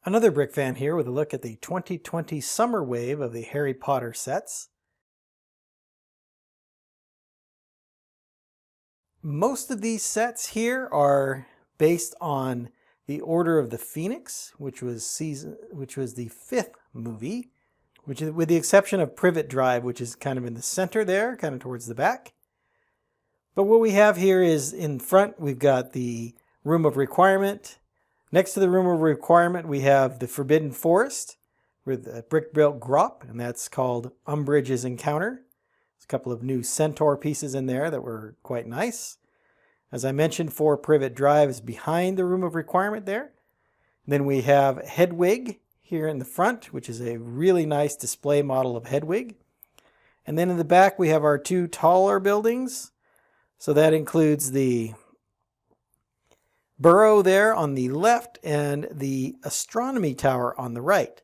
Another Brick fan here with a look at the 2020 summer wave of the Harry Potter sets. Most of these sets here are based on the Order of the Phoenix, which was the fifth movie, with the exception of Privet Drive, which is kind of in the center there, kind of towards the back. But what we have here is in front, we've got the Room of Requirement. Next to the Room of Requirement, we have the Forbidden Forest with a brick-built grop, and that's called Umbridge's Encounter. There's a couple of new centaur pieces in there that were quite nice. As I mentioned, 4 Privet Drive is behind the Room of Requirement there. Then we have Hedwig here in the front, which is a really nice display model of Hedwig. And then in the back, we have our 2 taller buildings. So that includes the Borough there on the left and the Astronomy Tower on the right.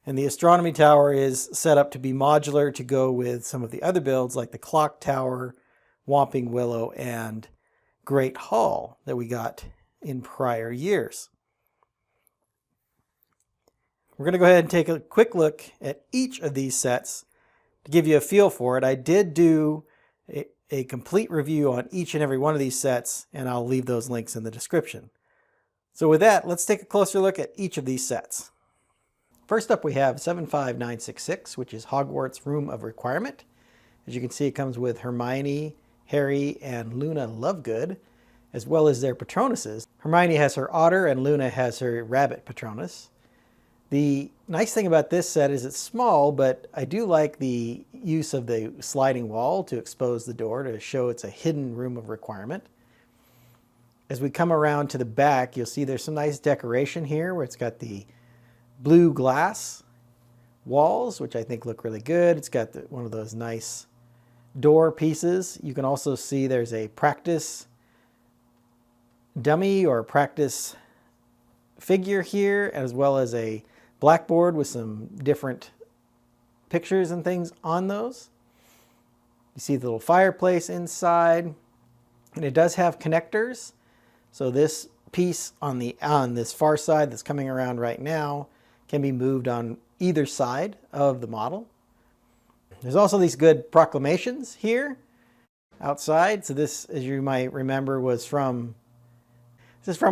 And the Astronomy Tower is set up to be modular to go with some of the other builds like the Clock Tower, Whomping Willow, and Great Hall that we got in prior years. We're going to go ahead and take a quick look at each of these sets to give you a feel for it. I did do a complete review on each and every one of these sets, and I'll leave those links in the description. So with that, let's take a closer look at each of these sets. First up, we have 75966, which is Hogwarts Room of Requirement. As you can see, it comes with Hermione, Harry, and Luna Lovegood, as well as their Patronuses. Hermione has her otter, and Luna has her rabbit Patronus. The nice thing about this set is it's small, but I do like the use of the sliding wall to expose the door to show it's a hidden Room of Requirement. As we come around to the back, you'll see there's some nice decoration here where it's got the blue glass walls, which I think look really good. It's got one of those nice door pieces. You can also see there's a practice dummy or practice figure here, as well as a blackboard with some different pictures and things on those. You see the little fireplace inside, and it does have connectors. So this piece on this far side that's coming around right now can be moved on either side of the model. There's also these good proclamations here outside. So this, as you might remember, this is from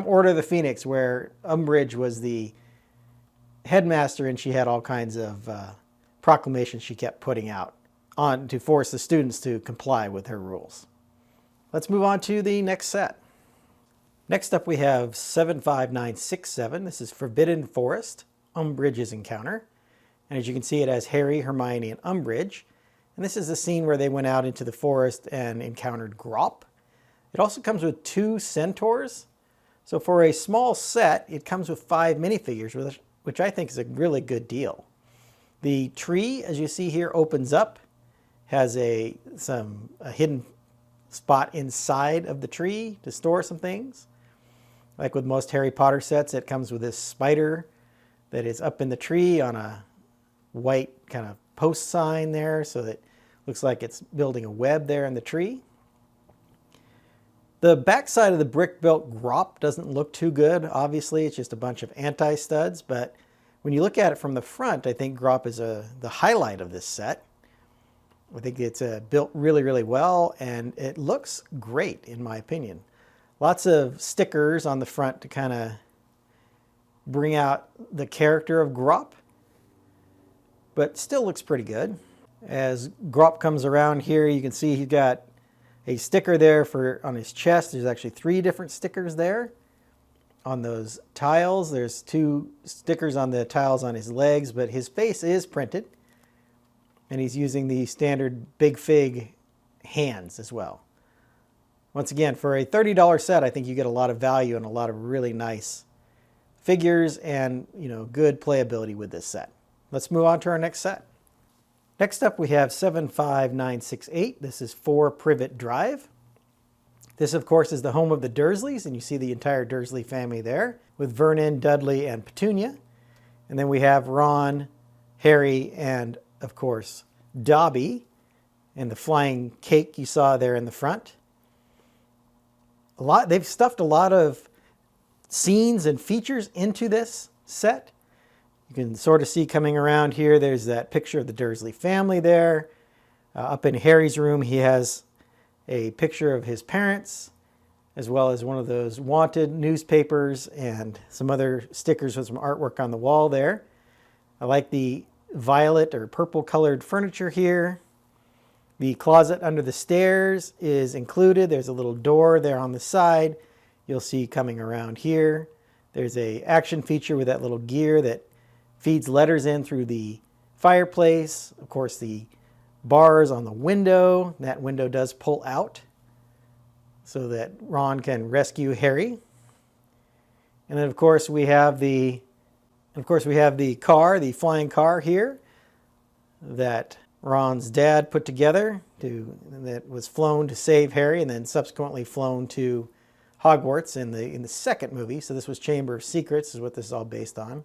Order of the Phoenix, where Umbridge was the headmaster and she had all kinds of proclamations she kept putting out to force the students to comply with her rules. Let's move on to the next set. Next up we have 75967. This is Forbidden Forest, Umbridge's Encounter. And as you can see, it has Harry, Hermione, and Umbridge. And this is the scene where they went out into the forest and encountered Grop. It also comes with 2 centaurs. So for a small set, it comes with 5 minifigures, which I think is a really good deal. The tree, as you see here, opens up, has a hidden spot inside of the tree to store some things. Like with most Harry Potter sets, it comes with this spider that is up in the tree on a white kind of post sign there, so that it looks like it's building a web there in the tree. The backside of the brick-built grop doesn't look too good. Obviously, it's just a bunch of anti-studs, but when you look at it from the front, I think grop is the highlight of this set. I think it's built really, really well, and it looks great, in my opinion. Lots of stickers on the front to kind of bring out the character of grop, but still looks pretty good. As grop comes around here, you can see he's got a sticker there on his chest. There's actually 3 different stickers there. On those tiles, there's 2 stickers on the tiles on his legs, but his face is printed. And he's using the standard Big Fig hands as well. Once again, for a $30 set, I think you get a lot of value and a lot of really nice figures and, good playability with this set. Let's move on to our next set. Next up, we have 75968. This is 4 Privet Drive. This, of course, is the home of the Dursleys, and you see the entire Dursley family there, with Vernon, Dudley, and Petunia. And then we have Ron, Harry, and, of course, Dobby, and the flying cake you saw there in the front. They've stuffed a lot of scenes and features into this set. You can sort of see coming around here, there's that picture of the Dursley family there. Up in Harry's room, he has a picture of his parents, as well as one of those wanted newspapers and some other stickers with some artwork on the wall there. I like the violet or purple colored furniture here. The closet under the stairs is included. There's a little door there on the side. You'll see coming around here. There's a action feature with that little gear that feeds letters in through the fireplace. Of course, the bars on the window. That window does pull out so that Ron can rescue Harry. And then of course we have the car, the flying car here that Ron's dad put together that was flown to save Harry and then subsequently flown to Hogwarts in the second movie. So this was Chamber of Secrets is what this is all based on.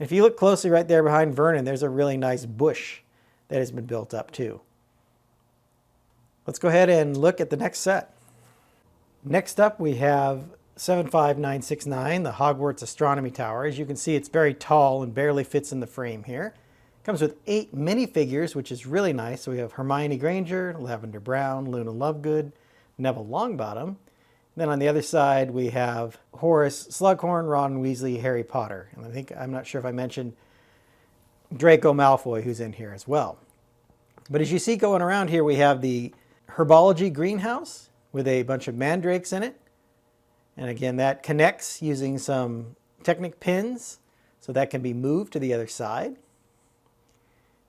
And if you look closely right there behind Vernon, there's a really nice bush that has been built up too. Let's go ahead and look at the next set. Next up we have 75969, the Hogwarts Astronomy Tower. As you can see, it's very tall and barely fits in the frame here. Comes with 8 minifigures, which is really nice. So we have Hermione Granger, Lavender Brown, Luna Lovegood, Neville Longbottom. Then on the other side, we have Horace Slughorn, Ron Weasley, Harry Potter. And I'm not sure if I mentioned Draco Malfoy, who's in here as well. But as you see going around here, we have the herbology greenhouse with a bunch of mandrakes in it. And again, that connects using some Technic pins, so that can be moved to the other side.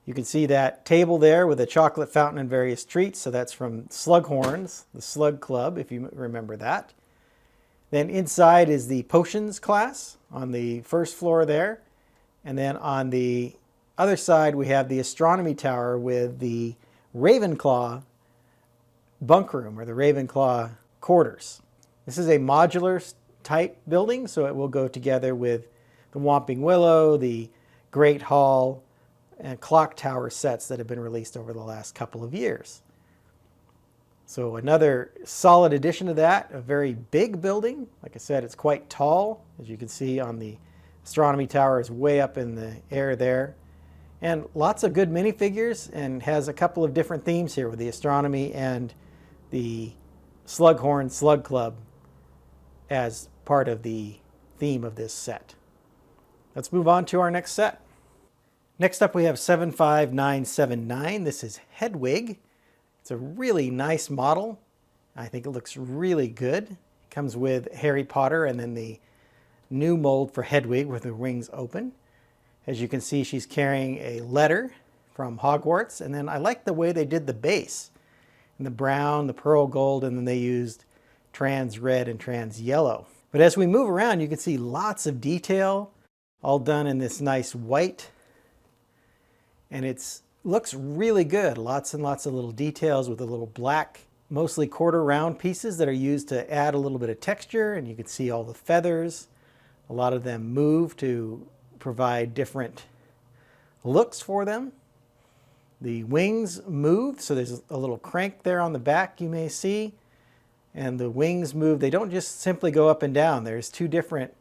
You can see that table there with a chocolate fountain and various treats. So that's from Slughorn's, the Slug Club, if you remember that. Then inside is the potions class on the first floor there. And then on the other side, we have the astronomy tower with the Ravenclaw bunk room or the Ravenclaw quarters. This is a modular type building, so it will go together with the Whomping Willow, the Great Hall, and clock tower sets that have been released over the last couple of years. So another solid addition to that, a very big building. Like I said, it's quite tall. As you can see on the astronomy tower is way up in the air there. And lots of good minifigures and has a couple of different themes here with the astronomy and the Slughorn Slug Club as part of the theme of this set. Let's move on to our next set. Next up we have 75979. This is Hedwig. It's a really nice model. I think it looks really good. It comes with Harry Potter and then the new mold for Hedwig with the wings open. As you can see, she's carrying a letter from Hogwarts. And then I like the way they did the base. And the brown, the pearl gold, and then they used trans red and trans yellow. But as we move around, you can see lots of detail, all done in this nice white. And it looks really good. Lots and lots of little details with the little black, mostly quarter round pieces that are used to add a little bit of texture. And you can see all the feathers. A lot of them move to provide different looks for them. The wings move, so there's a little crank there on the back you may see. And the wings move. They don't just simply go up and down. There's 2 different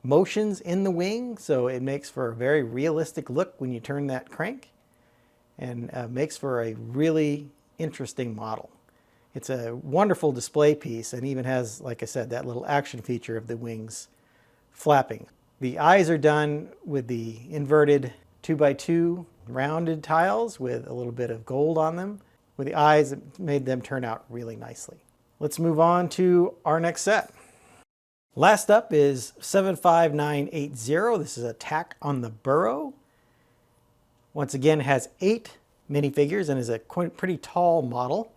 motions in the wing, so it makes for a very realistic look when you turn that crank, and makes for a really interesting model. It's a wonderful display piece and even has, like I said, that little action feature of the wings flapping. The eyes are done with the inverted 2x2 rounded tiles with a little bit of gold on them. With the eyes, it made them turn out really nicely. Let's move on to our next set. Last up is 75980. This is Attack on the Borough. Once again, it has 8 minifigures and is a pretty tall model.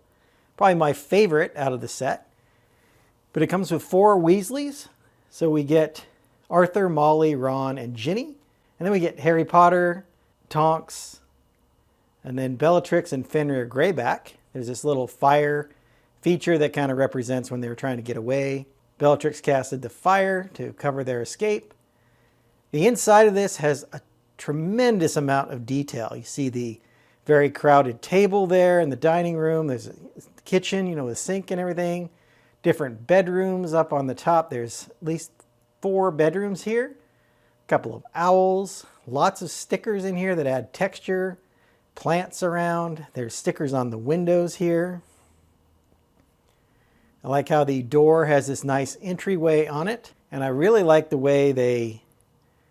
Probably my favorite out of the set. But it comes with 4 Weasleys. So we get Arthur, Molly, Ron, and Ginny. And then we get Harry Potter, Tonks, and then Bellatrix and Fenrir Greyback. There's this little fire feature that kind of represents when they were trying to get away. Bellatrix casted the fire to cover their escape. The inside of this has a tremendous amount of detail. You see the very crowded table there in the dining room. There's a kitchen, you know, with a sink and everything. Different bedrooms up on the top. There's at least 4 bedrooms here couple of owls, lots of stickers in here that add texture, plants around. There's stickers on the windows here. I like how the door has this nice entryway on it, and I really like the way they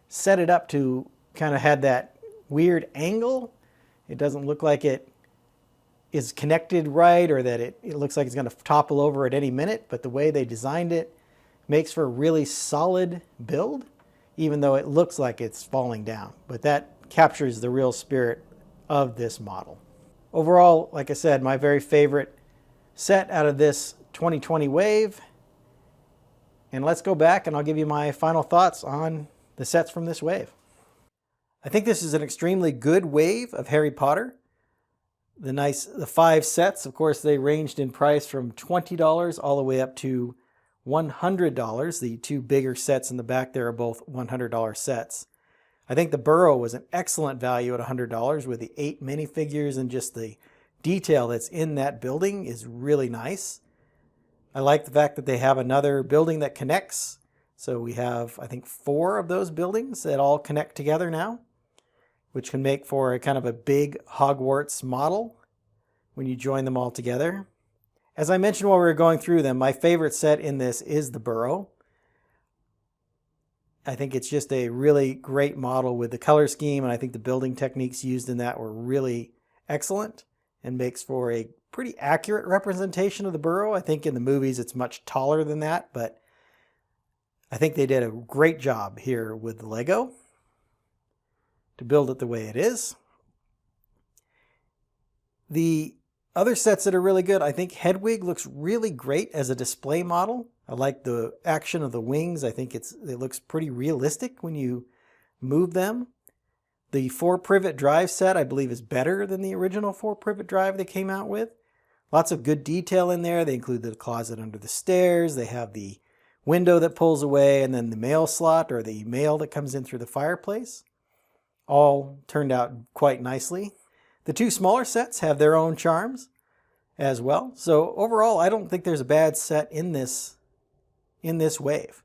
set it up to kind of had that weird angle. It doesn't look like it is connected right, or that it looks like it's going to topple over at any minute, but the way they designed it makes for a really solid build, even though it looks like it's falling down. But that captures the real spirit of this model. Overall, like I said, my very favorite set out of this 2020 wave. And let's go back and I'll give you my final thoughts on the sets from this wave. I think this is an extremely good wave of Harry Potter. The 5 sets, of course, they ranged in price from $20 all the way up to $100. The 2 bigger sets in the back there are both $100 sets. I think the Borough was an excellent value at $100 with the 8 minifigures, and just the detail that's in that building is really nice. I like the fact that they have another building that connects. So we have, I think, 4 of those buildings that all connect together now, which can make for a kind of a big Hogwarts model when you join them all together. As I mentioned while we were going through them, my favorite set in this is the Borough. I think it's just a really great model with the color scheme, and I think the building techniques used in that were really excellent and makes for a pretty accurate representation of the Borough. I think in the movies it's much taller than that, but I think they did a great job here with the Lego to build it the way it is. The other sets that are really good, I think Hedwig looks really great as a display model. I like the action of the wings. I think it looks pretty realistic when you move them. The 4 Privet Drive set, I believe, is better than the original 4 Privet Drive they came out with. Lots of good detail in there. They include the closet under the stairs. They have the window that pulls away, and then the mail slot, or the mail that comes in through the fireplace. All turned out quite nicely. The 2 smaller sets have their own charms as well. So overall, I don't think there's a bad set in this wave.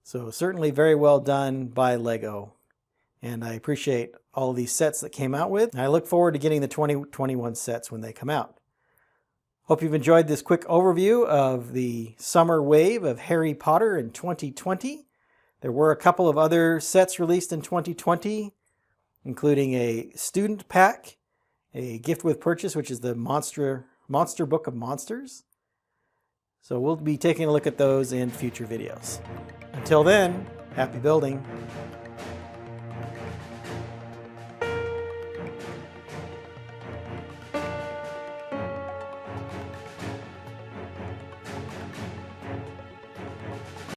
So certainly very well done by Lego. And I appreciate all of these sets that came out with. And I look forward to getting the 2021 sets when they come out. Hope you've enjoyed this quick overview of the summer wave of Harry Potter in 2020. There were a couple of other sets released in 2020, including a student pack, a gift with purchase, which is the Monster Book of Monsters. So we'll be taking a look at those in future videos. Until then, happy building.